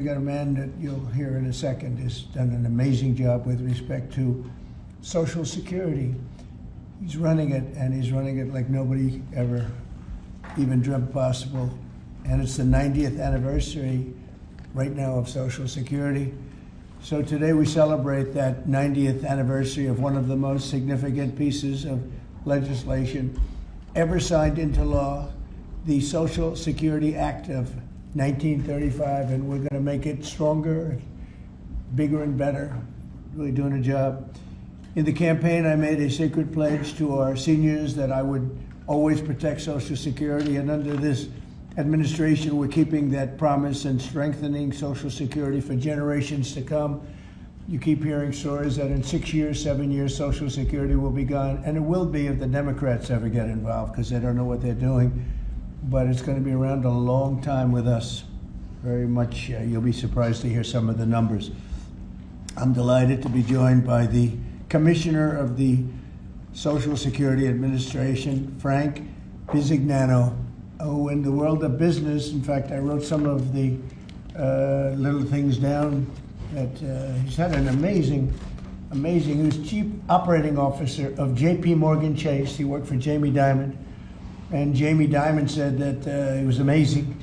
We got a man that you'll hear in a second has done an amazing job with respect to Social Security. He's running it, and he's running it like nobody ever even dreamt possible. And it's the 90th anniversary right now of Social Security. So today we celebrate that 90th anniversary of one of the most significant pieces of legislation ever signed into law, the Social Security Act of 1935, and we're going to make it stronger, bigger and better, really doing a job. In the campaign, I made a secret pledge to our seniors that I would always protect Social Security, and under this administration, we're keeping that promise and strengthening Social Security for generations to come. You keep hearing stories that in 6 years, 7 years, Social Security will be gone, and it will be if the Democrats ever get involved, because they don't know what they're doing. But it's going to be around a long time with us. Very much, you'll be surprised to hear some of the numbers. I'm delighted to be joined by the Commissioner of the Social Security Administration, Frank Bisignano. Oh, in the world of business, in fact, I wrote some of the little things down that he's had an amazing, he was Chief Operating Officer of JP Morgan Chase. He worked for Jamie Dimon. And Jamie Dimon said that he was amazing.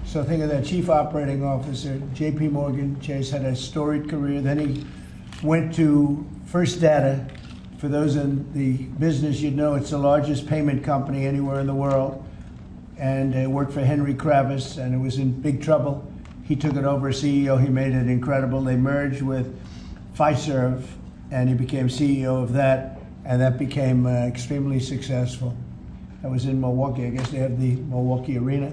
So think of that, Chief Operating Officer, J.P. Morgan Chase, had a storied career. Then he went to First Data. For those in the business, you'd know it's the largest payment company anywhere in the world. And worked for Henry Kravis, and it was in big trouble. He took it over as CEO. He made it incredible. They merged with Fiserv, and he became CEO of that, and that became extremely successful. I was in Milwaukee. I guess they have the Milwaukee Arena,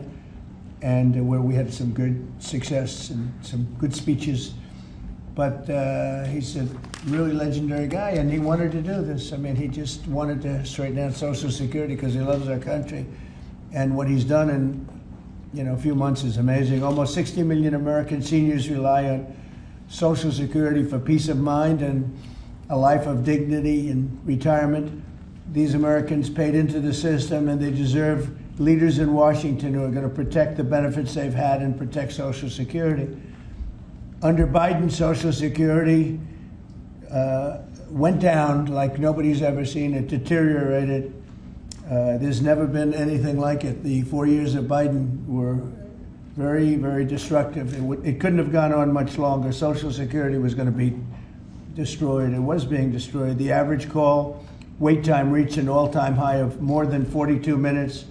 and where we had some good success and some good speeches. But he's a really legendary guy, and he wanted to do this. I mean, he just wanted to straighten out Social Security because he loves our country. And what he's done in a few months is amazing. Almost 60 million American seniors rely on Social Security for peace of mind and a life of dignity in retirement. These Americans paid into the system, and they deserve leaders in Washington who are going to protect the benefits they've had and protect Social Security. Under Biden, Social Security went down like nobody's ever seen. It deteriorated. There's never been anything like it. The 4 years of Biden were very, very destructive. It couldn't have gone on much longer. Social Security was going to be destroyed. It was being destroyed. The average call wait time reached an all-time high of more than 42 minutes.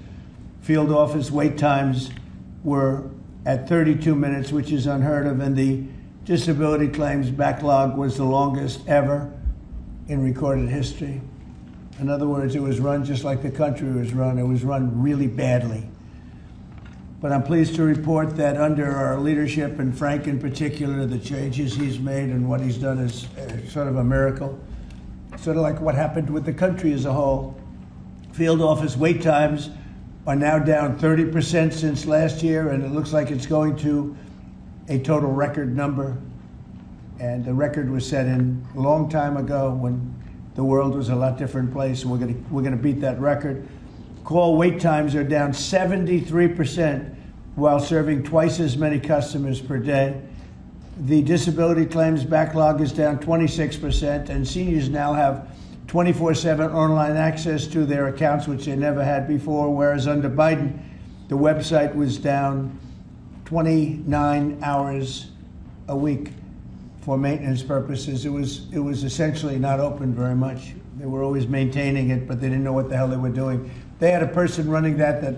Field office wait times were at 32 minutes, which is unheard of, and the disability claims backlog was the longest ever in recorded history. In other words, it was run just like the country was run. It was run really badly. But I'm pleased to report that under our leadership, and Frank in particular, the changes he's made and what he's done is sort of a miracle. Sort of like what happened with the country as a whole. Field office wait times are now down 30% since last year, and it looks like it's going to a total record number. And the record was set in a long time ago when the world was a lot different place. We're gonna beat that record. Call wait times are down 73% while serving twice as many customers per day. The disability claims backlog is down 26%, and seniors now have 24/7 online access to their accounts, which they never had before, whereas under Biden, the website was down 29 hours a week for maintenance purposes. It was essentially not open very much. They were always maintaining it, but they didn't know what the hell they were doing. They had a person running that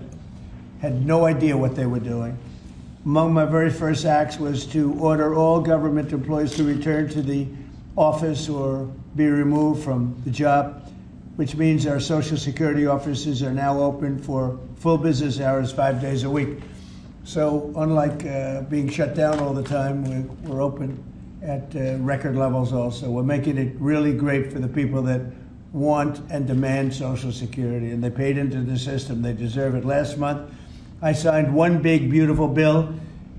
had no idea what they were doing. Among my very first acts was to order all government employees to return to the office or be removed from the job, which means our Social Security offices are now open for full business hours 5 days a week. So unlike being shut down all the time, we're open at record levels also. We're making it really great for the people that want and demand Social Security, and they paid into the system. They deserve it. Last month, I signed one big, beautiful bill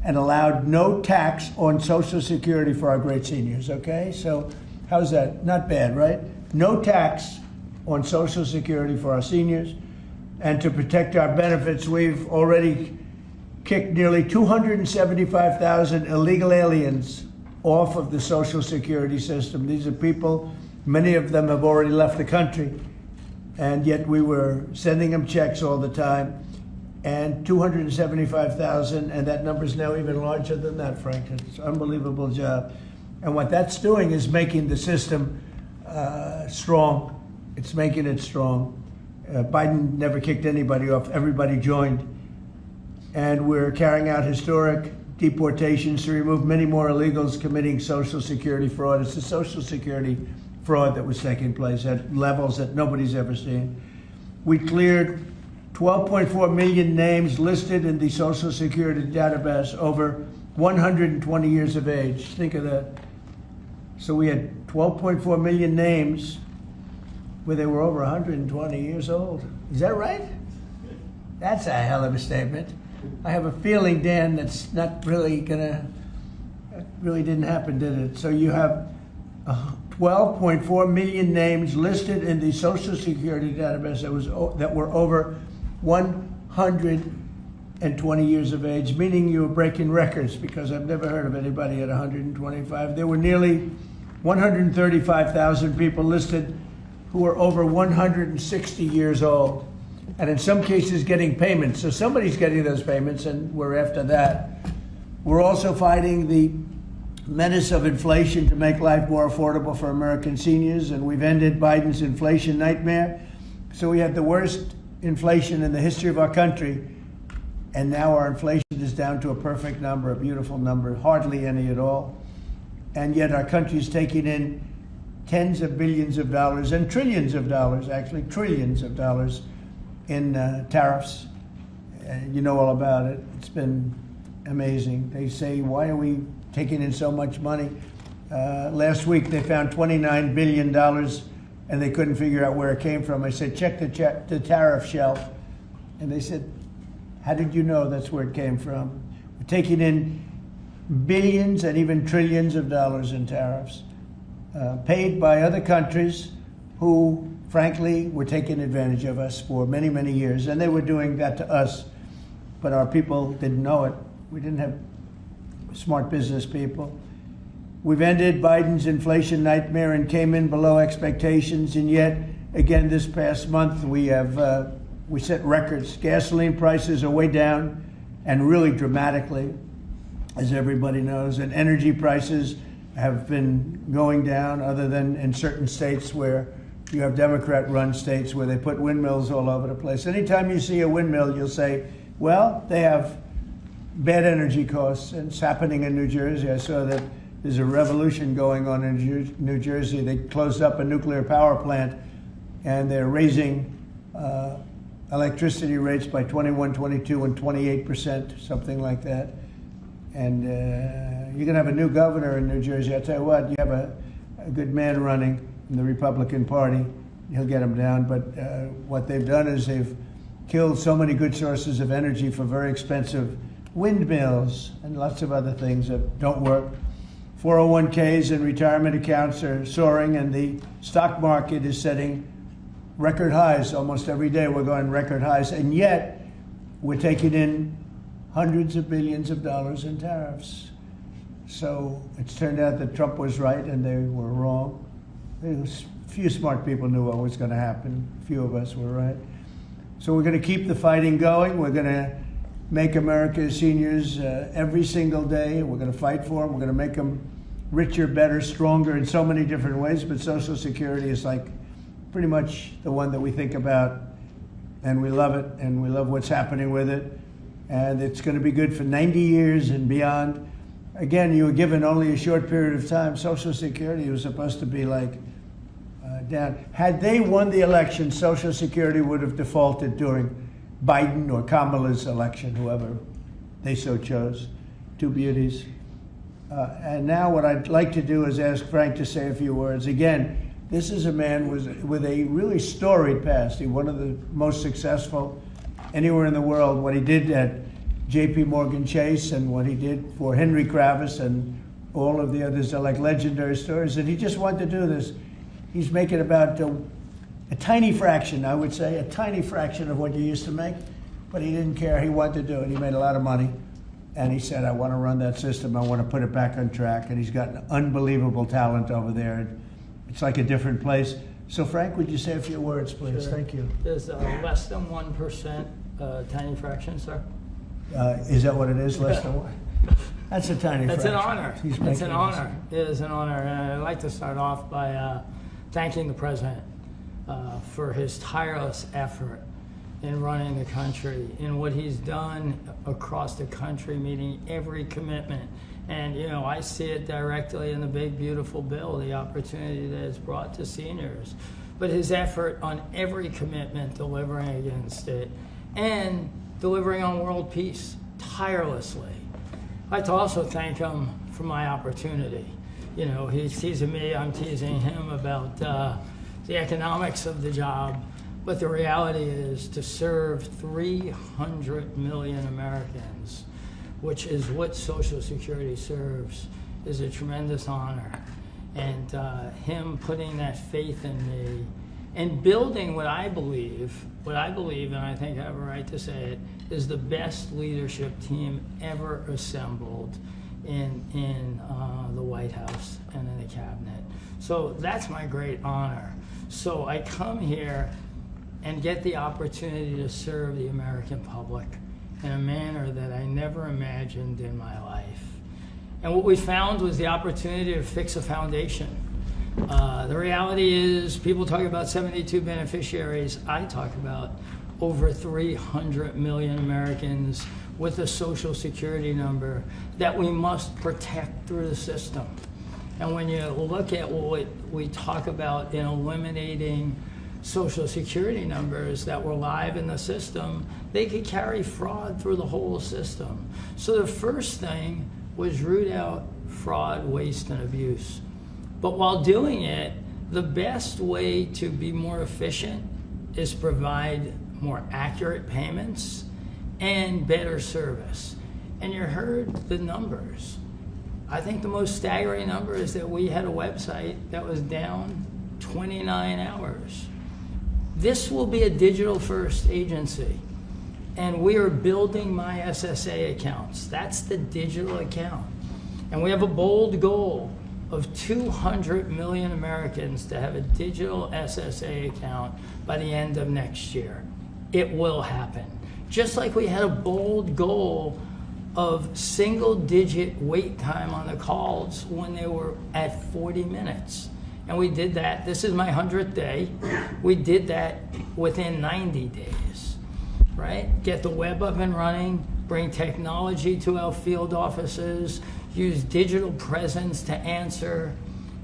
and allowed no tax on Social Security for our great seniors, okay? So how's that? Not bad, right? No tax on Social Security for our seniors. And to protect our benefits, we've already kicked nearly 275,000 illegal aliens off of the Social Security system. These are people, many of them have already left the country, and yet we were sending them checks all the time. And 275,000, and that number is now even larger than that, Frank. It's an unbelievable job. And what that's doing is making the system strong. It's making it strong. Biden never kicked anybody off. Everybody joined. And we're carrying out historic deportations to remove many more illegals committing Social Security fraud. It's the Social Security fraud that was taking place at levels that nobody's ever seen. We cleared 12.4 million names listed in the Social Security database over 120 years of age. Think of that. So we had 12.4 million names where they were over 120 years old. Is that right? That's a hell of a statement. I have a feeling, Dan, that's not really gonna, that really didn't happen, did it? So you have 12.4 million names listed in the Social Security database that were over 120 years of age, meaning you were breaking records, because I've never heard of anybody at 125. There were nearly 135,000 people listed who were over 160 years old, and in some cases getting payments. So somebody's getting those payments, and we're after that. We're also fighting the menace of inflation to make life more affordable for American seniors, and we've ended Biden's inflation nightmare. So we had the worst inflation in the history of our country, and now our inflation is down to a perfect number, a beautiful number, hardly any at all. And yet our country is taking in tens of billions of dollars and trillions of dollars, actually trillions of dollars in tariffs. You know all about it. It's been amazing. They say, why are we taking in so much money? Last week they found $29 billion and they couldn't figure out where it came from. I said, check the tariff shelf. And they said, how did you know that's where it came from? We're taking in billions and even trillions of dollars in tariffs, paid by other countries who, frankly, were taking advantage of us for many, many years. And they were doing that to us, but our people didn't know it. We didn't have smart business people. We've ended Biden's inflation nightmare and came in below expectations, and yet, again, this past month, we set records. Gasoline prices are way down, and really dramatically, as everybody knows, and energy prices have been going down, other than in certain states where you have Democrat-run states where they put windmills all over the place. Anytime you see a windmill, you'll say, well, they have bad energy costs, and it's happening in New Jersey. I saw that there's a revolution going on in New Jersey. They closed up a nuclear power plant, and they're raising electricity rates by 21, 22, and 28%, something like that. And you're going to have a new governor in New Jersey. I'll tell you what, you have a good man running in the Republican Party. He'll get him down. But what they've done is they've killed so many good sources of energy for very expensive windmills and lots of other things that don't work. 401ks and retirement accounts are soaring, and the stock market is setting record highs. Almost every day we're going record highs, and yet we're taking in hundreds of billions of dollars in tariffs. So it's turned out that Trump was right and they were wrong. A few smart people knew what was going to happen. A few of us were right. So we're going to keep the fighting going. We're going to make America's seniors every single day. We're going to fight for them. We're going to make them richer, better, stronger in so many different ways. But Social Security is like pretty much the one that we think about, and we love it, and we love what's happening with it. And it's going to be good for 90 years and beyond. Again, you were given only a short period of time. Social Security was supposed to be like down. Had they won the election, Social Security would have defaulted during Biden or Kamala's election, whoever they so chose. Two beauties. And now what I'd like to do is ask Frank to say a few words. Again, this is a man with a really storied past. He's one of the most successful anywhere in the world. What he did at J.P. Morgan Chase and what he did for Henry Kravis and all of the others are like legendary stories. And he just wanted to do this. He's making about a tiny fraction, I would say, a tiny fraction of what you used to make. but he didn't care. He wanted to do it. He made a lot of money. And he said, I want to run that system. I want to put it back on track. And he's got an unbelievable talent over there. It's like a different place. So, Frank, would you say a few words, please? Sure. Thank you. There's less than 1%, tiny fraction, sir. Is that what it is? Less than one? That's a tiny That's fraction. an honor. It's an honor. It is an honor. And I'd like to start off by thanking the President for his tireless effort in running the country, in what he's done across the country, meeting every commitment. And, you know, I see it directly in the big, beautiful bill, the opportunity that it's brought to seniors. But his effort on every commitment, delivering against it, and delivering on world peace tirelessly. I'd like to also thank him for my opportunity. You know, he's teasing me, I'm teasing him about the economics of the job. But the reality is to serve 300 million Americans, which is what Social Security serves, is a tremendous honor. And him putting that faith in me and building what I believe, and I think I have a right to say it, is the best leadership team ever assembled in the White House and in the cabinet. So that's my great honor. So I come here and get the opportunity to serve the American public in a manner that I never imagined in my life. And what we found was the opportunity to fix a foundation. The reality is, people talk about 72 beneficiaries. I talk about over 300 million Americans with a Social Security number that we must protect through the system. And when you look at what we talk about in eliminating Social Security numbers that were live in the system, they could carry fraud through the whole system. So the first thing was root out fraud, waste, and abuse. But while doing it, the best way to be more efficient is provide more accurate payments and better service. And you heard the numbers. I think the most staggering number is that we had a website that was down 29 hours. This will be a digital-first agency, and we are building my SSA accounts. That's the digital account. And we have a bold goal of 200 million Americans to have a digital SSA account by the end of next year. It will happen. Just like we had a bold goal of single-digit wait time on the calls when they were at 40 minutes. And we did that. This is my 100th day. We did that within 90 days, right? Get the web up and running, bring technology to our field offices, use digital presence to answer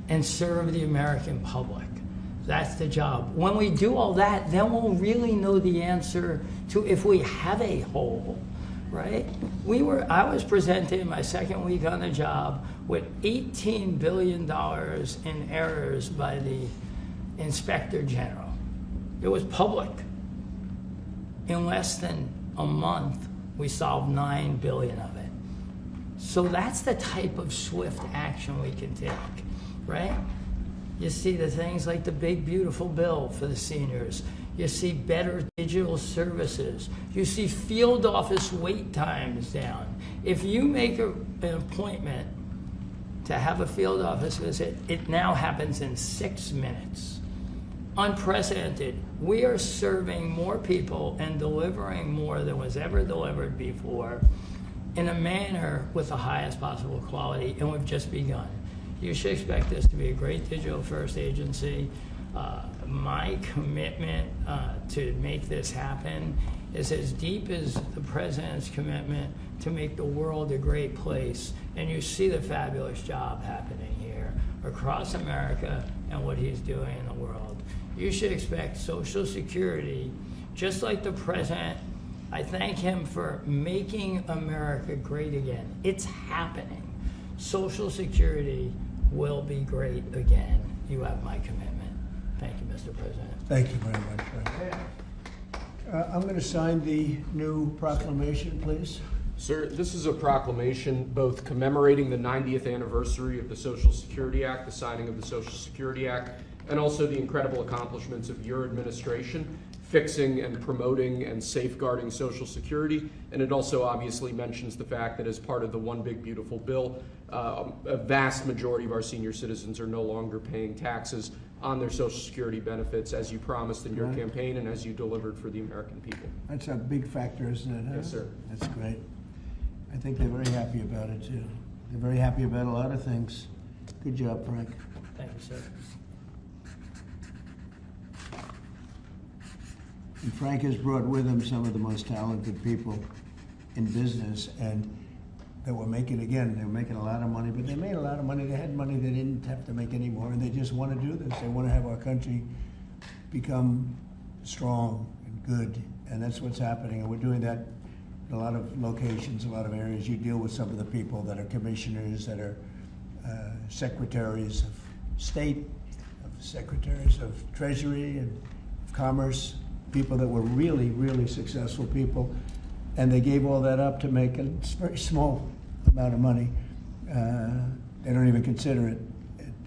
and serve the American public. That's the job. When we do all that, then we'll really know the answer to if we have a hole, right? I was presented in my second week on the job with $18 billion in errors by the Inspector General. It was public. In less than a month, we solved $9 billion of it. So that's the type of swift action we can take, right? You see the things like the big, beautiful bill for the seniors. You see better digital services. You see field office wait times down. If you make an appointment to have a field office visit, it now happens in 6 minutes. Unprecedented. We are serving more people and delivering more than was ever delivered before in a manner with the highest possible quality, and we've just begun. You should expect this to be a great digital-first agency. My commitment to make this happen is as deep as the President's commitment to make the world a great place. And you see the fabulous job happening here across America and what he's doing in the world. You should expect Social Security, just like the President. I thank him for making America great again. It's happening. Social Security will be great again. You have my commitment. Thank you, Mr. President. Thank you very much, Frank. I'm going to sign the new proclamation, please. Sir, this is a proclamation both commemorating the 90th anniversary of the Social Security Act, the signing of the Social Security Act, and also the incredible accomplishments of your administration. fixing and promoting and safeguarding Social Security. And it also obviously mentions the fact that as part of the One Big Beautiful Bill, a vast majority of our senior citizens are no longer paying taxes on their Social Security benefits, as you promised in your campaign and as you delivered for the American people. That's a big factor, isn't it? Huh? Yes, sir. That's great. I think they're very happy about it, too. They're very happy about a lot of things. Good job, Frank. Thank you, sir. And Frank has brought with him some of the most talented people in business, and they were making a lot of money, but they made a lot of money. They had money they didn't have to make anymore, and they just want to do this. They want to have our country become strong and good, and that's what's happening. And we're doing that in a lot of locations, a lot of areas. You deal with some of the people that are commissioners, that are secretaries of state, secretaries of treasury and of commerce, people that were really, really successful people, and they gave all that up to make a very small amount of money. They don't even consider it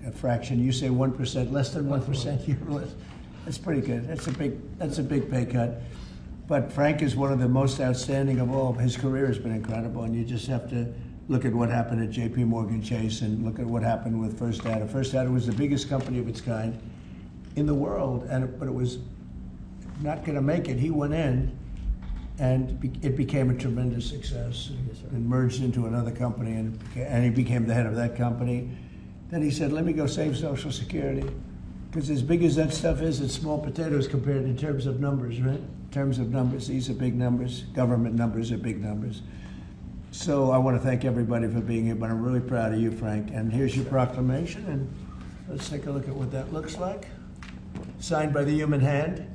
a fraction. You say 1%, less than 1%. That's pretty good. That's a big pay cut. But Frank is one of the most outstanding of all. His career has been incredible, and you just have to look at what happened at J.P. Morgan Chase and look at what happened with First Data. First Data was the biggest company of its kind in the world, but it was not going to make it. He went in, and it became a tremendous success, and merged into another company, and he became the head of that company. Then he said, let me go save Social Security, because as big as that stuff is, it's small potatoes compared in terms of numbers, right? In terms of numbers, these are big numbers. Government numbers are big numbers. So I want to thank everybody for being here, but I'm really proud of you, Frank. And here's your proclamation, and let's take a look at what that looks like. Signed by the human hand.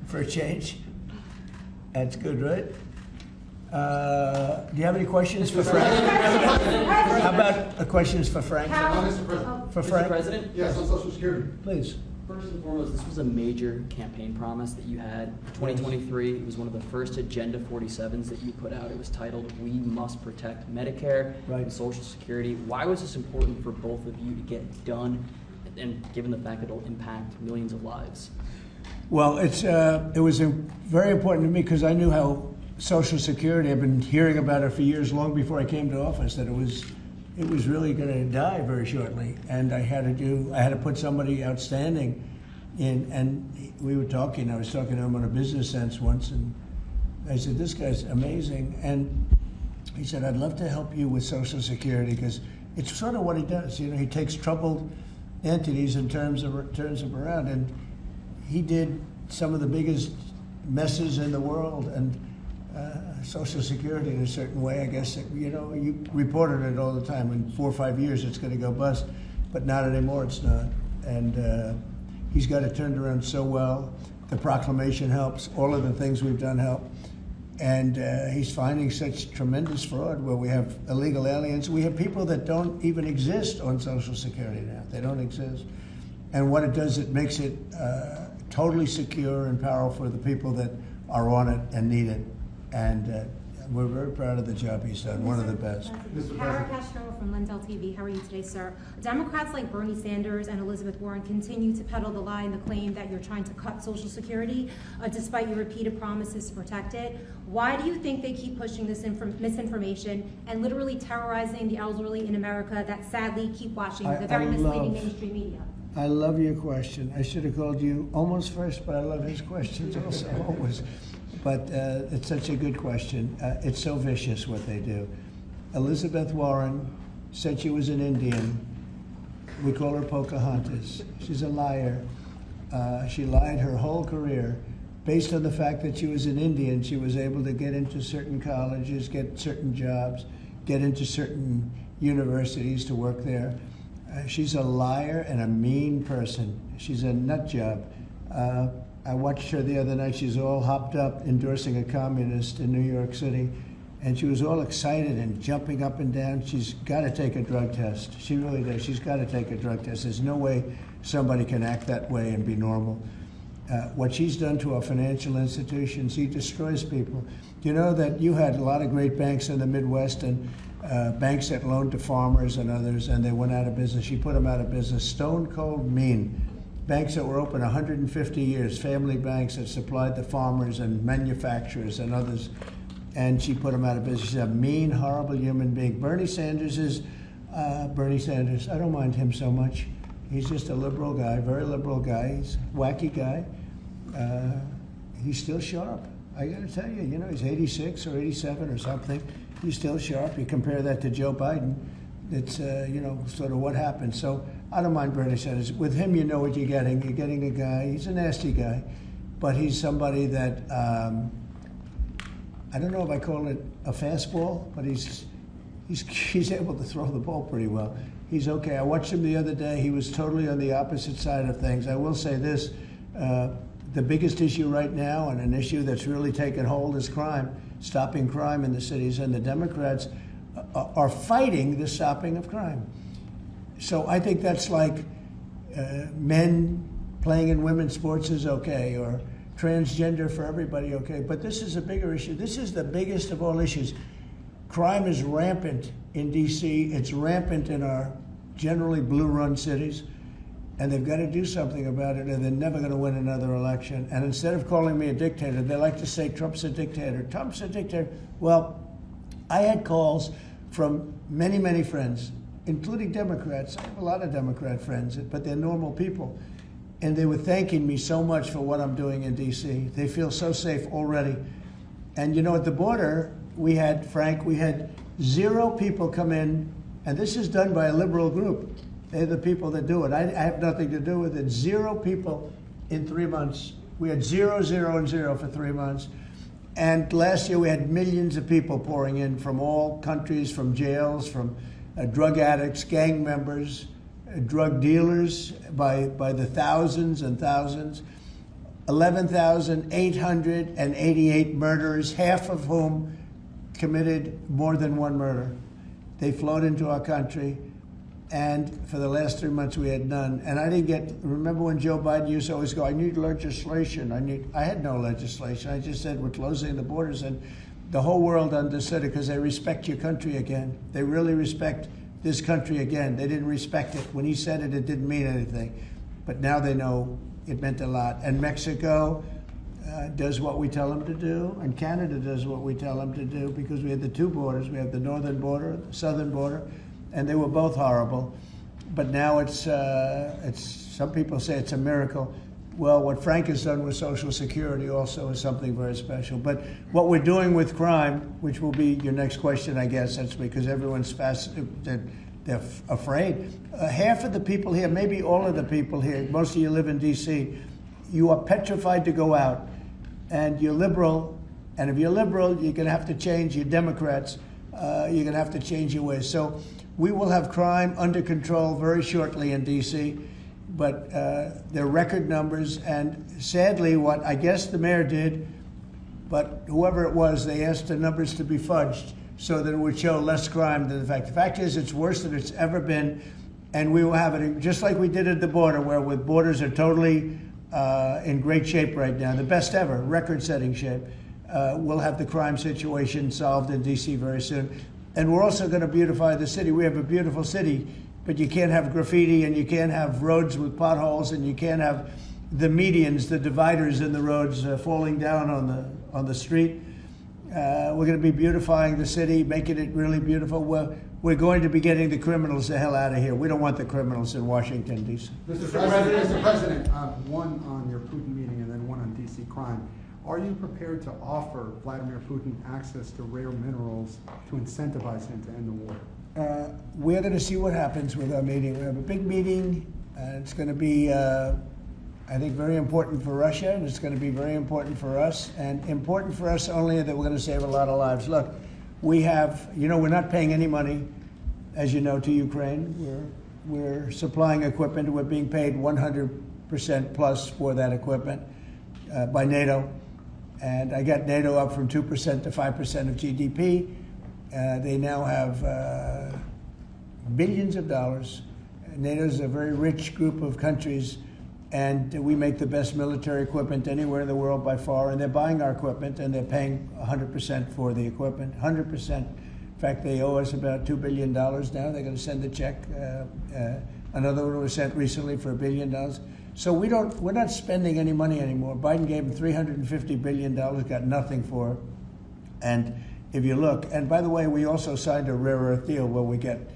For a change. That's good, right? Do you have any questions for Frank? How about questions for Frank? Mr. President. For Frank? Mr. President? Yes, on Social Security. Please. First and foremost, this was a major campaign promise that you had. 2023, it was one of the first Agenda 47s that you put out. It was titled, We Must Protect Medicare and Social Security. Why was this important for both of you to get done, and given the fact that it'll impact millions of lives? Well, it was very important to me because I knew how Social Security, I've been hearing about it for years, long before I came to office, that it was really going to die very shortly, and I had to put somebody outstanding in. And I was talking to him on a business sense once, and I said, this guy's amazing. And he said, I'd love to help you with Social Security, because it's sort of what he does. You know, he takes troubled entities and turns them around, and he did some of the biggest messes in the world, and Social Security in a certain way, I guess, you reported it all the time. In 4 or 5 years, it's going to go bust, but not anymore, it's not. And he's got it turned around so well. The proclamation helps. All of the things we've done help. And he's finding such tremendous fraud where we have illegal aliens. We have people that don't even exist on Social Security now. They don't exist. And what it does, it makes it totally secure and powerful for the people that are on it and need it. And we're very proud of the job he's done, one of the best. Kara Castro from Lindell TV. How are you today, sir? Democrats like Bernie Sanders and Elizabeth Warren continue to peddle the lie and the claim that you're trying to cut Social Security, despite your repeated promises to protect it. Why do you think they keep pushing this misinformation and literally terrorizing the elderly in America that sadly keep watching the very misleading mainstream media? I love your question. I should have called you almost first, but I love his questions also, always. But it's such a good question. It's so vicious what they do. Elizabeth Warren said she was an Indian. We call her Pocahontas. She's a liar. She lied her whole career. Based on the fact that she was an Indian, she was able to get into certain colleges, get certain jobs, get into certain universities to work there. She's a liar and a mean person. She's a nut job. I watched her the other night. She's all hopped up endorsing a communist in New York City, and she was all excited and jumping up and down. She's got to take a drug test. She really does. She's got to take a drug test. There's no way somebody can act that way and be normal. What she's done to our financial institutions, she destroys people. You know that you had a lot of great banks in the Midwest and banks that loaned to farmers and others, and they went out of business. She put them out of business. Stone cold mean. banks that were open 150 years, family banks that supplied the farmers and manufacturers and others, and she put them out of business. She's a mean, horrible human being. Bernie Sanders is Bernie Sanders. I don't mind him so much. He's just a liberal guy, very liberal guy. He's a wacky guy. He's still sharp. I got to tell you, you know, he's 86 or 87 or something. He's still sharp. You compare that to Joe Biden, it's, you know, sort of what happened. So I don't mind Bernie Sanders. With him, you know what you're getting. You're getting a guy, he's a nasty guy, but he's somebody that, I don't know if I call it a fastball, but he's able to throw the ball pretty well. He's okay. I watched him the other day. He was totally on the opposite side of things. I will say this, the biggest issue right now, and an issue that's really taken hold, is crime, stopping crime in the cities, and the Democrats are fighting the stopping of crime. So I think that's like men playing in women's sports is okay, or transgender for everybody, okay. But this is a bigger issue. This is the biggest of all issues. Crime is rampant in D.C. It's rampant in our generally blue-run cities, and they've got to do something about it, or they're never going to win another election. And instead of calling me a dictator, they like to say Trump's a dictator. Trump's a dictator. Well, I had calls from many, many friends, including Democrats. I have a lot of Democrat friends, but they're normal people. And they were thanking me so much for what I'm doing in D.C. They feel so safe already. And you know, at the border, we had 0 people come in, and this is done by a liberal group. They're the people that do it. I have nothing to do with it. 0 people in 3 months. We had 0, 0, and 0 for 3 months. And last year we had millions of people pouring in from all countries, from jails, from drug addicts, gang members, drug dealers by the thousands and thousands. 11,888 murderers, half of whom committed more than one murder. They flowed into our country, and for the last 3 months we had none. And I didn't get, remember when Joe Biden used to always go, I need legislation, I had no legislation. I just said we're closing the borders, and the whole world understood it because they respect your country again. They really respect this country again. They didn't respect it. When he said it, it didn't mean anything. But now they know it meant a lot. And Mexico does what we tell them to do, and Canada does what we tell them to do, because we have the 2 borders. We have the northern border, the southern border, and they were both horrible. But now it's some people say it's a miracle. Well, what Frank has done with Social Security also is something very special. But what we're doing with crime, which will be your next question, I guess, that's because everyone's they're afraid. Half of the people here, maybe all of the people here, most of you live in D.C., you are petrified to go out. And you're liberal, and if you're liberal, you're going to have to change. You're Democrats, you're going to have to change your ways. So we will have crime under control very shortly in D.C., but they're record numbers. And sadly, what I guess the mayor did, but whoever it was, they asked the numbers to be fudged so that it would show less crime than the fact. The fact is, it's worse than it's ever been, and we will have it just like we did at the border, where with borders are totally in great shape right now, the best ever, record-setting shape. We'll have the crime situation solved in D.C. very soon. And we're also going to beautify the city. We have a beautiful city, but you can't have graffiti, and you can't have roads with potholes, and you can't have the medians, the dividers in the roads falling down on the street. We're going to be beautifying the city, making it really beautiful. We're going to be getting the criminals the hell out of here. We don't want the criminals in Washington, D.C. Mr. President, one on your Putin meeting and then one on D.C. crime. Are you prepared to offer Vladimir Putin access to rare minerals to incentivize him to end the war? We're going to see what happens with our meeting. We have a big meeting. It's going to be, I think, very important for Russia, and it's going to be very important for us, and important for us only that we're going to save a lot of lives. Look, we have, we're not paying any money, as you know, to Ukraine. We're supplying equipment. We're being paid 100% plus for that equipment by NATO. And I got NATO up from 2% to 5% of GDP. They now have billions of dollars. NATO is a very rich group of countries, and we make the best military equipment anywhere in the world by far, and they're buying our equipment, and they're paying 100% for the equipment, 100%. In fact, they owe us about $2 billion now. They're going to send a check. Another one was sent recently for $1 billion. So we're not spending any money anymore. Biden gave him $350 billion, got nothing for it. And if you look, and by the way, we also signed a rare earth deal where we get,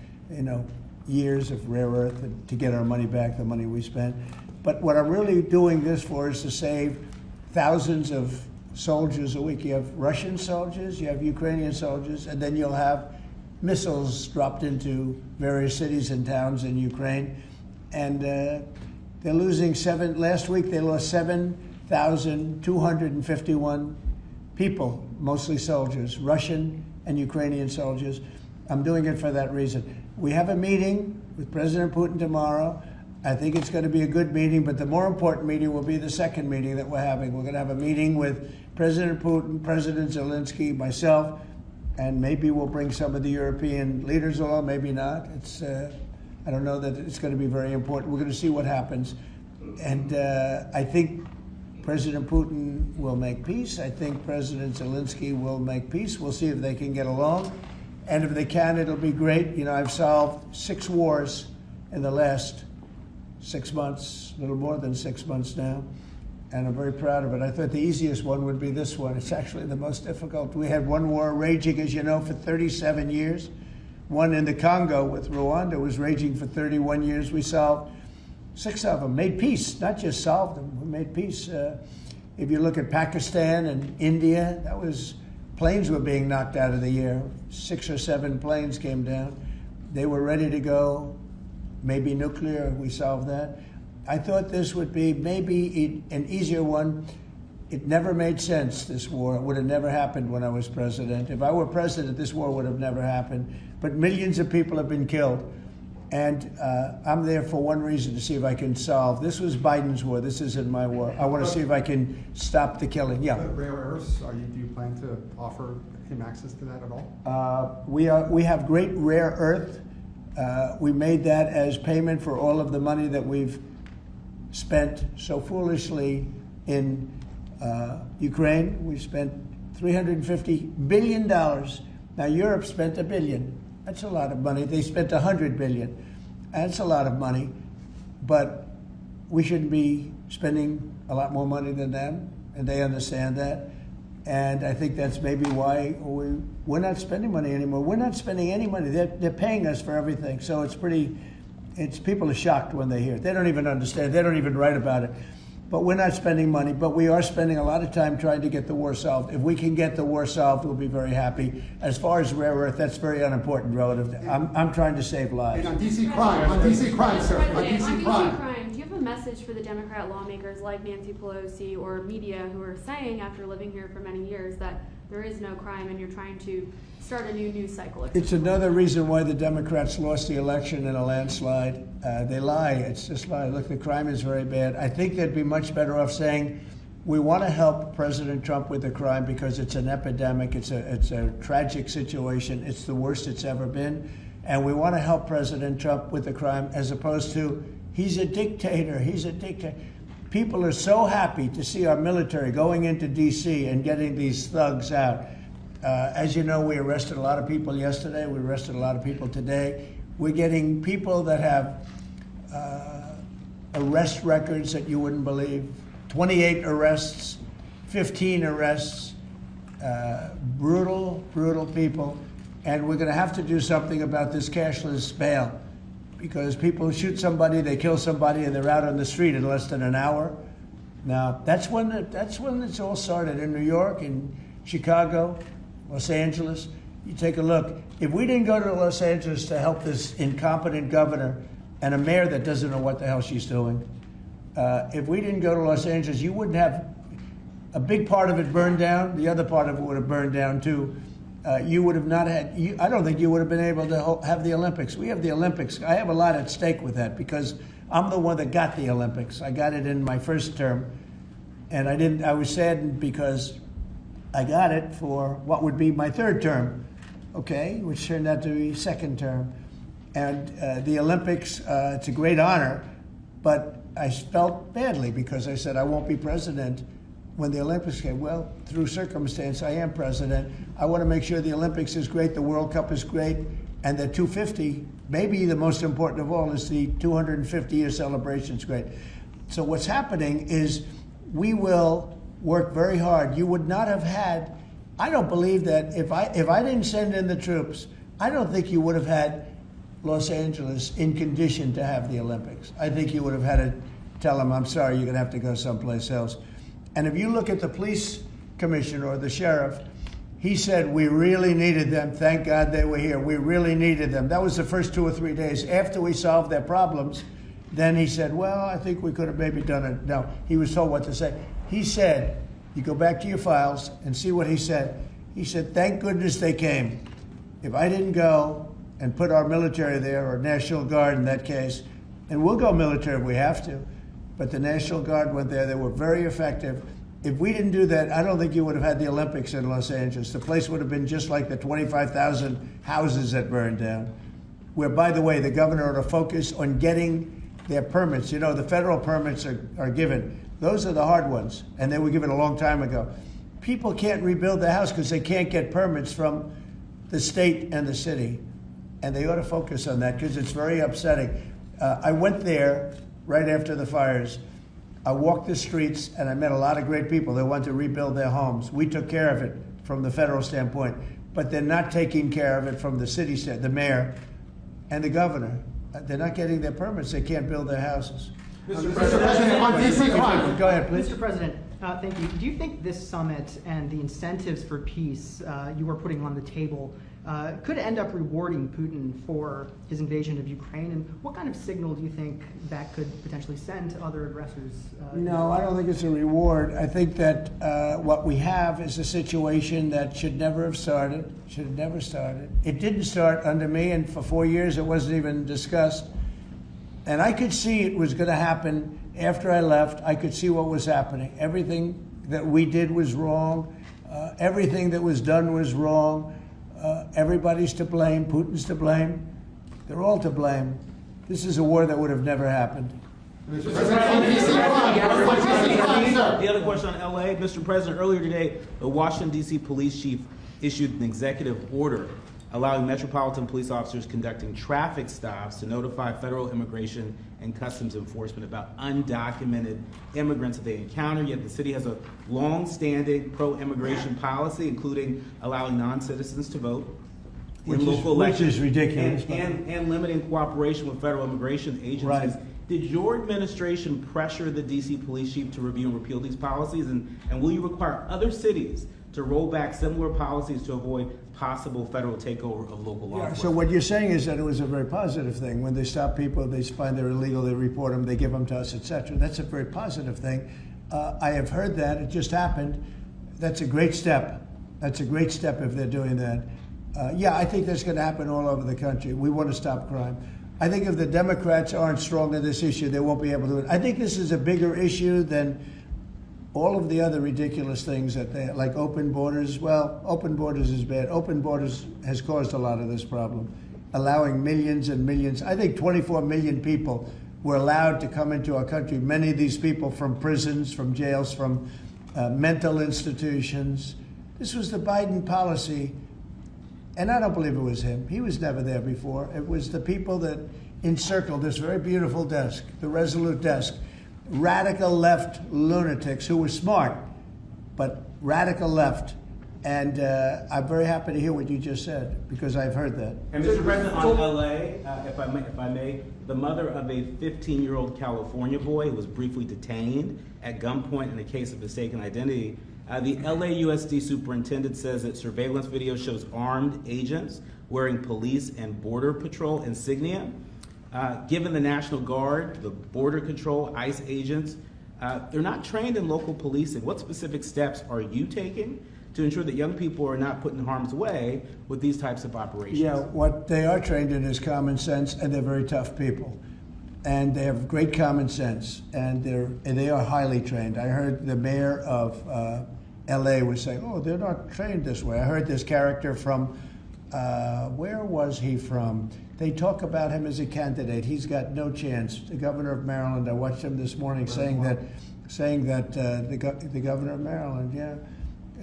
years of rare earth to get our money back, the money we spent. But what I'm really doing this for is to save thousands of soldiers a week. You have Russian soldiers, you have Ukrainian soldiers, and then you'll have missiles dropped into various cities and towns in Ukraine. And they're losing last week they lost 7,251 people, mostly soldiers, Russian and Ukrainian soldiers. I'm doing it for that reason. We have a meeting with President Putin tomorrow. I think it's going to be a good meeting, but the more important meeting will be the second meeting that we're having. We're going to have a meeting with President Putin, President Zelensky, myself, and maybe we'll bring some of the European leaders along, maybe not. I don't know that it's going to be very important. We're going to see what happens. And I think President Putin will make peace. I think President Zelensky will make peace. We'll see if they can get along. And if they can, it'll be great. I've solved 6 wars in the last 6 months, a little more than 6 months now. And I'm very proud of it. I thought the easiest one would be this one. It's actually the most difficult. We had one war raging, as you know, for 37 years. One in the Congo with Rwanda was raging for 31 years. We solved 6 of them, made peace, not just solved them, we made peace. If you look at Pakistan and India, planes were being knocked out of the air. 6 or 7 planes came down. They were ready to go, maybe nuclear, we solved that. I thought this would be maybe an easier one. It never made sense, this war. It would have never happened when I was president. If I were president, this war would have never happened. But millions of people have been killed. And I'm there for one reason, to see if I can solve. This was Biden's war. This isn't my war. I want to see if I can stop the killing. Yeah. But rare earths, do you plan to offer him access to that at all? We have great rare earth. We made that as payment for all of the money that we've spent so foolishly in Ukraine. We spent $350 billion. Now Europe spent $1 billion. That's a lot of money. They spent $100 billion. That's a lot of money, but we shouldn't be spending a lot more money than them, and they understand that. And I think that's maybe why we're not spending money anymore. We're not spending any money. They're paying us for everything. So people are shocked when they hear it. They don't even understand. They don't even write about it. But we're not spending money, but we are spending a lot of time trying to get the war solved. If we can get the war solved, we'll be very happy. As far as rare earth, that's very unimportant relative to, I'm trying to save lives. And on DC crime, sir, on DC crime. Do you have a message for the Democrat lawmakers like Nancy Pelosi or media who are saying, after living here for many years, that there is no crime and you're trying to start a new news cycle? It's another reason why the Democrats lost the election in a landslide. They lie. It's just lie. Look, the crime is very bad. I think they'd be much better off saying, we want to help President Trump with the crime because it's an epidemic. It's a tragic situation. It's the worst it's ever been. And we want to help President Trump with the crime, as opposed to, he's a dictator. He's a dictator. People are so happy to see our military going into D.C. and getting these thugs out. As you know, we arrested a lot of people yesterday. We arrested a lot of people today. We're getting people that have arrest records that you wouldn't believe. 28 arrests, 15 arrests, brutal, brutal people. And we're going to have to do something about this cashless bail, because people shoot somebody, they kill somebody, and they're out on the street in less than an hour. Now, that's when it's all started, in New York, in Chicago, Los Angeles. You take a look. If we didn't go to Los Angeles to help this incompetent governor and a mayor that doesn't know what the hell she's doing, if we didn't go to Los Angeles, you wouldn't have a big part of it burned down. The other part of it would have burned down too. You would have not had, I don't think you would have been able to have the Olympics. We have the Olympics. I have a lot at stake with that, because I'm the one that got the Olympics. I got it in my first term, and I was saddened because I got it for what would be my third term, okay, which turned out to be second term. And the Olympics, it's a great honor, but I felt badly because I said I won't be president when the Olympics came. Well, through circumstance, I am president. I want to make sure the Olympics is great, the World Cup is great, and the 250, maybe the most important of all, is the 250-year celebration is great. So what's happening is we will work very hard. You would not have had, I don't believe that if I didn't send in the troops, I don't think you would have had Los Angeles in condition to have the Olympics. I think you would have had to tell them, I'm sorry, you're going to have to go someplace else. And if you look at the police commissioner or the sheriff, he said, we really needed them. Thank God they were here. We really needed them. That was the first 2 or 3 days after we solved their problems. Then he said, well, I think we could have maybe done it. No, he was told what to say. He said, you go back to your files and see what he said. He said, thank goodness they came. If I didn't go and put our military there, or National Guard in that case, and we'll go military if we have to, but the National Guard went there. They were very effective. If we didn't do that, I don't think you would have had the Olympics in Los Angeles. The place would have been just like the 25,000 houses that burned down, where, by the way, the governor ought to focus on getting their permits. You know, the federal permits are given. Those are the hard ones, and they were given a long time ago. People can't rebuild the house because they can't get permits from the state and the city, and they ought to focus on that because it's very upsetting. I went there right after the fires. I walked the streets, and I met a lot of great people that want to rebuild their homes. We took care of it from the federal standpoint, but they're not taking care of it from the city standpoint, the mayor and the governor. They're not getting their permits. They can't build their houses. Mr. President, on DC crime. Go ahead, please. Mr. President, thank you. Do you think this summit and the incentives for peace you are putting on the table could end up rewarding Putin for his invasion of Ukraine? And what kind of signal do you think that could potentially send to other aggressors? No, I don't think it's a reward. I think that what we have is a situation that should never have started, should have never started. It didn't start under me, and for 4 years it wasn't even discussed. And I could see it was going to happen after I left. I could see what was happening. Everything that we did was wrong. Everything that was done was wrong. Everybody's to blame. Putin's to blame. They're all to blame. This is a war that would have never happened. Mr. President, on DC crime, sir. The other question on LA, Mr. President, earlier today, the Washington, D.C. police chief issued an executive order allowing Metropolitan police officers conducting traffic stops to notify federal immigration and customs enforcement about undocumented immigrants that they encounter. Yet the city has a long-standing pro-immigration policy, including allowing non-citizens to vote in local elections. Which is ridiculous. And limiting cooperation with federal immigration agencies. Right. Did your administration pressure the D.C. police chief to review and repeal these policies? And will you require other cities to roll back similar policies to avoid possible federal takeover of local law enforcement? So what you're saying is that it was a very positive thing. When they stop people, they find they're illegal, they report them, they give them to us, etc. That's a very positive thing. I have heard that. It just happened. That's a great step. That's a great step if they're doing that. Yeah, I think that's going to happen all over the country. We want to stop crime. I think if the Democrats aren't strong on this issue, they won't be able to do it. I think this is a bigger issue than all of the other ridiculous things that they, like open borders. Well, open borders is bad. Open borders has caused a lot of this problem, allowing millions and millions. I think 24 million people were allowed to come into our country. Many of these people from prisons, from jails, from mental institutions. This was the Biden policy. And I don't believe it was him. He was never there before. It was the people that encircled this very beautiful desk, the Resolute desk. Radical left lunatics who were smart, but radical left. And I'm very happy to hear what you just said, because I've heard that. And Mr. President, on LA, if I may, the mother of a 15-year-old California boy who was briefly detained at gunpoint in a case of mistaken identity. The LAUSD superintendent says that surveillance video shows armed agents wearing police and border patrol insignia. Given the National Guard, the Border Control, ICE agents, they're not trained in local policing. What specific steps are you taking to ensure that young people are not put in harm's way with these types of operations? Yeah, what they are trained in is common sense, and they're very tough people. And they have great common sense, and they are highly trained. I heard the mayor of LA was saying, oh, they're not trained this way. I heard this character from, where was he from? They talk about him as a candidate. He's got no chance. The governor of Maryland, I watched him this morning saying that the governor of Maryland, yeah,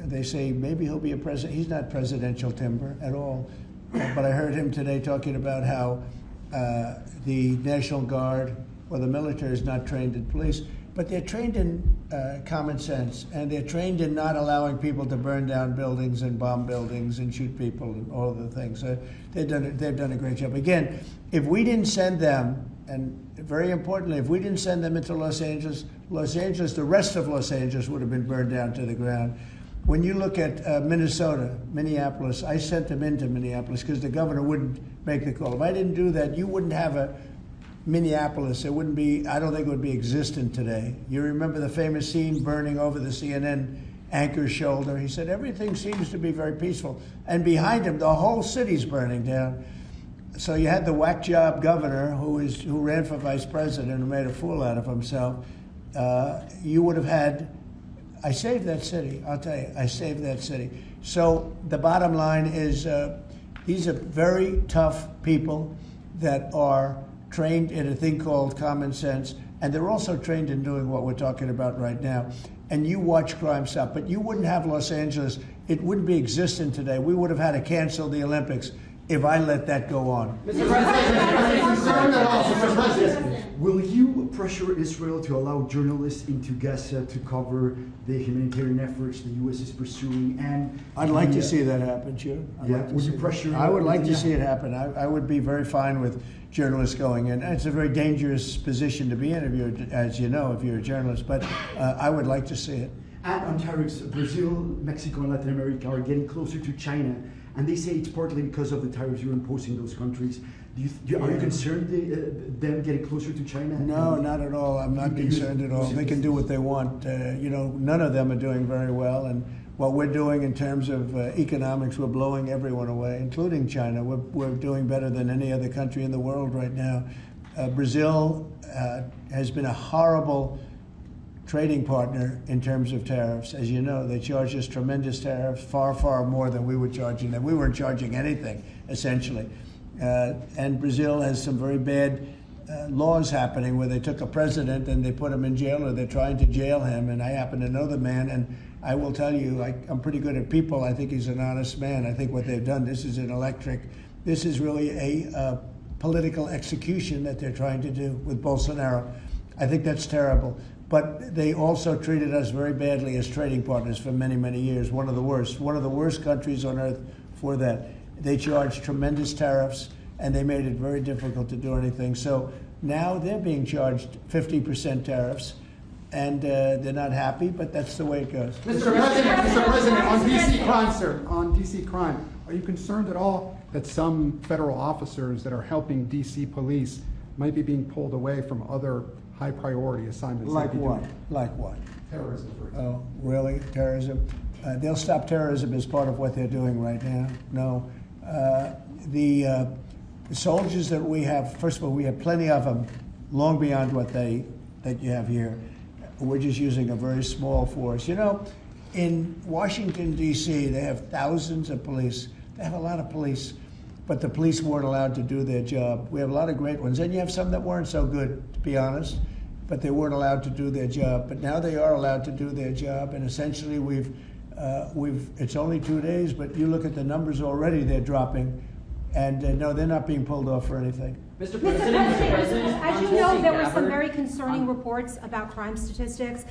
they say maybe he'll be a president. He's not presidential timber at all. But I heard him today talking about how the National Guard Well, the military is not trained in police, but they're trained in common sense, and they're trained in not allowing people to burn down buildings and bomb buildings and shoot people and all of the things. They've done a great job. Again, if we didn't send them, and very importantly, if we didn't send them into Los Angeles, the rest of Los Angeles would have been burned down to the ground. When you look at Minnesota, Minneapolis, I sent them into Minneapolis because the governor wouldn't make the call. If I didn't do that, you wouldn't have a Minneapolis. It wouldn't be, I don't think it would be existent today. You remember the famous scene burning over the CNN anchor's shoulder? He said, everything seems to be very peaceful. And behind him, the whole city's burning down. So you had the whack job governor who ran for vice president and made a fool out of himself. You would have had, I saved that city, I'll tell you, I saved that city. So the bottom line is these are very tough people that are trained in a thing called common sense, and they're also trained in doing what we're talking about right now. And you watch crime stop, but you wouldn't have Los Angeles, it wouldn't be existent today. We would have had to cancel the Olympics if I let that go on. Mr. President, will you pressure Israel to allow journalists into Gaza to cover the humanitarian efforts the U.S. is pursuing? And I'd like to see that happen, sure. Would you pressure? I would like to see it happen. I would be very fine with journalists going in. It's a very dangerous position to be in, as you know, if you're a journalist, but I would like to see it. And on tariffs, Brazil, Mexico, and Latin America are getting closer to China, and they say it's partly because of the tariffs you're imposing those countries. Are you concerned them getting closer to China? No, not at all. I'm not concerned at all. They can do what they want. None of them are doing very well, and what we're doing in terms of economics, we're blowing everyone away, including China. We're doing better than any other country in the world right now. Brazil has been a horrible trading partner in terms of tariffs. As you know, they charge us tremendous tariffs, far, far more than we were charging them. We weren't charging anything, essentially. And Brazil has some very bad laws happening where they took a president and they put him in jail, or they're trying to jail him. And I happen to know the man, and I will tell you, I'm pretty good at people. I think he's an honest man. I think what they've done, this is really a political execution that they're trying to do with Bolsonaro. I think that's terrible. But they also treated us very badly as trading partners for many, many years. One of the worst countries on earth for that. They charged tremendous tariffs, and they made it very difficult to do anything. So now they're being charged 50% tariffs, and they're not happy, but that's the way it goes. Mr. President, on DC crime, sir, on DC crime, are you concerned at all that some federal officers that are helping DC police might be being pulled away from other high priority assignments? Like what? Like what? Terrorism, for example. Oh, really? Terrorism? They'll stop terrorism as part of what they're doing right now. No. The soldiers that we have, first of all, we have plenty of them, long beyond what that you have here. We're just using a very small force. You know, in Washington, D.C., they have thousands of police. They have a lot of police, but the police weren't allowed to do their job. We have a lot of great ones. And you have some that weren't so good, to be honest, but they weren't allowed to do their job. But now they are allowed to do their job, and essentially it's only 2 days, but you look at the numbers already, they're dropping. And no, they're not being pulled off for anything. Mr. President, as you know, there were some very concerning reports about crime statistics.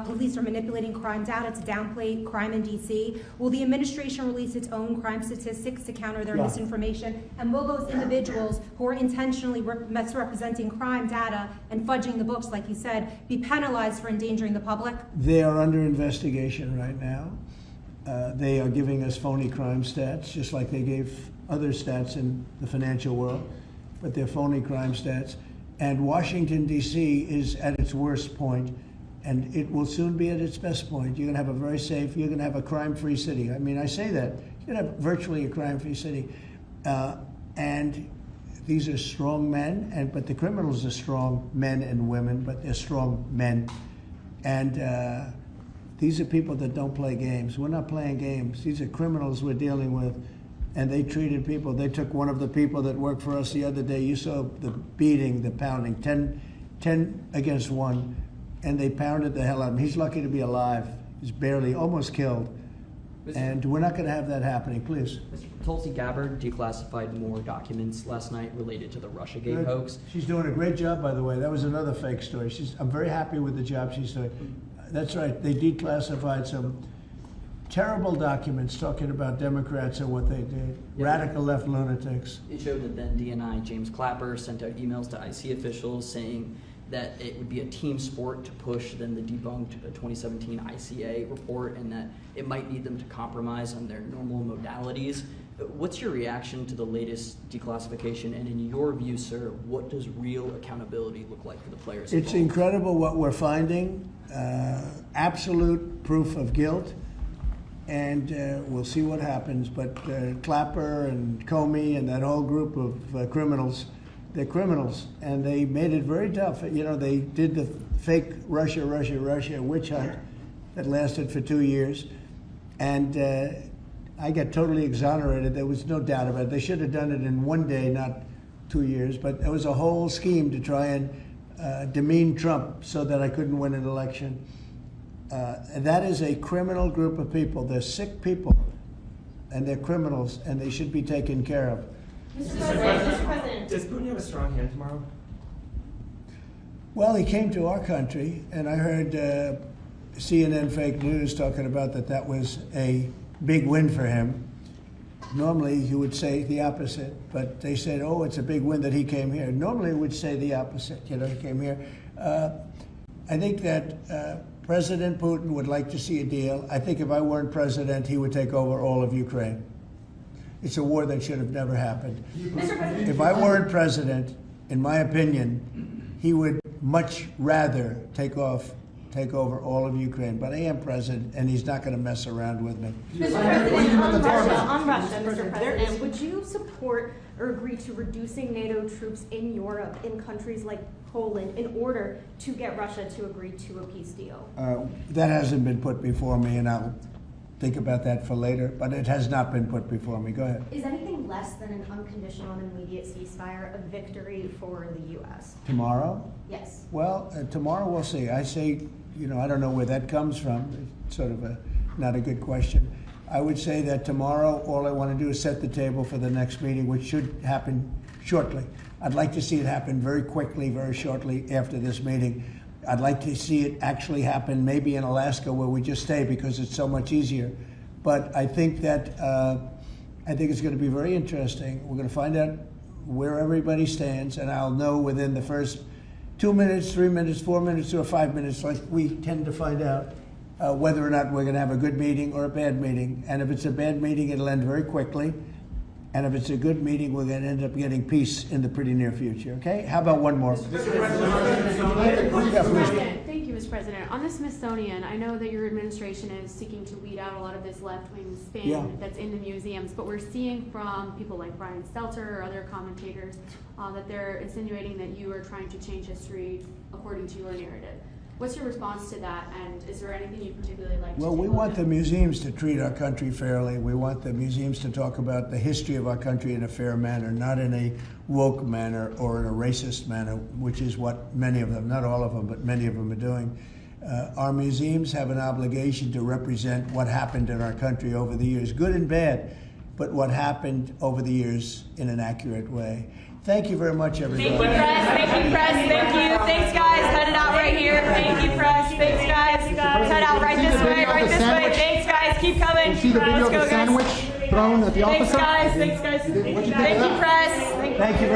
Police are manipulating crime data to downplay crime in D.C. Will the administration release its own crime statistics to counter their misinformation? And will those individuals who are intentionally misrepresenting crime data and fudging the books, like you said, be penalized for endangering the public? They are under investigation right now. They are giving us phony crime stats, just like they gave other stats in the financial world, but they're phony crime stats. And Washington, D.C. is at its worst point, and it will soon be at its best point. You're going to have a very safe, you're going to have a crime-free city. I mean, I say that. You're going to have virtually a crime-free city. And these are strong men, but the criminals are strong men and women, but they're strong men. And these are people that don't play games. We're not playing games. These are criminals we're dealing with. And they treated people. They took one of the people that worked for us the other day. You saw the beating, the pounding, 10 against 1. And they pounded the hell out of him. He's lucky to be alive. He's barely, almost killed. And we're not going to have that happening, please. Tulsi Gabbard declassified more documents last night related to the Russiagate hoax. She's doing a great job, by the way. That was another fake story. I'm very happy with the job she's doing. That's right. They declassified some terrible documents talking about Democrats and what they did. Yeah. Radical left lunatics. It showed that then DNI James Clapper sent out emails to IC officials saying that it would be a team sport to push then the debunked 2017 ICA report, and that it might need them to compromise on their normal modalities. What's your reaction to the latest declassification, and in your view, sir, what does real accountability look like for the players It's involved? incredible what we're finding. Absolute proof of guilt. And we'll see what happens. But Clapper and Comey and that whole group of criminals, they're criminals. And they made it very tough. You know, they did the fake Russia witch hunt that lasted for 2 years. And I got totally exonerated. There was no doubt about it. They should have done it in 1 day, not 2 years. But it was a whole scheme to try and demean Trump so that I couldn't win an election. And that is a criminal group of people. They're sick people, and they're criminals, and they should be taken care of. Mr. President. Does Putin have a strong hand tomorrow? Well, he came to our country, and I heard CNN fake news talking about that was a big win for him. Normally, he would say the opposite, but they said, oh, it's a big win that he came here. Normally, he would say the opposite, you know, he came here. I think that President Putin would like to see a deal. I think if I weren't president, he would take over all of Ukraine. It's a war that should have never happened. If I weren't president, in my opinion, he would much rather take over all of Ukraine. But I am president, and he's not going to mess around with me. Mr. President, on Russia, Mr. President, would you support or agree to reducing NATO troops in Europe, in countries like Poland, in order to get Russia to agree to a peace deal? That hasn't been put before me, and I'll think about that for later, but it has not been put before me. Go ahead. Is anything less than an unconditional and immediate ceasefire a victory for the U.S.? Tomorrow? Yes. Well, tomorrow we'll see. I say, you know, I don't know where that comes from. It's sort of not a good question. I would say that tomorrow all I want to do is set the table for the next meeting, which should happen shortly. I'd like to see it happen very quickly, very shortly after this meeting. I'd like to see it actually happen maybe in Alaska, where we just stay because it's so much easier. But I think that it's going to be very interesting. We're going to find out where everybody stands, and I'll know within the first 2 minutes, 3 minutes, 4 minutes, or 5 minutes, like we tend to find out, whether or not we're going to have a good meeting or a bad meeting. And if it's a bad meeting, it'll end very quickly. And if it's a good meeting, we're going to end up getting peace in the pretty near future, okay? How about one more? Thank you, Mr. President. On the Smithsonian, I know that your administration is seeking to weed out a lot of this left-wing spin that's in the museums, but we're seeing from people like Brian Stelter or other commentators that they're insinuating that you are trying to change history according to your narrative. What's your response to that, and is there anything you'd particularly like to Well, we want the museums to treat our country fairly. We want the museums to talk about the history of our country in a fair manner, not in a woke manner or in a racist manner, which is what many of them, not all of them, but many of them are doing. Our museums have an obligation to represent what happened in our country over the years, good and bad, but what happened over the years in an accurate way. Thank you very much, everybody. Thank you, press. Thank you, press. Thank you. Thanks, guys. Headed out right here. Thank you, press. Thanks, guys. Head out right this way. Right this way. Thanks, guys. Keep coming. You see the video Let's of go, the guys. sandwich thrown at the officer? Thanks, guys. Thanks, guys. Thank you, press. Thank you very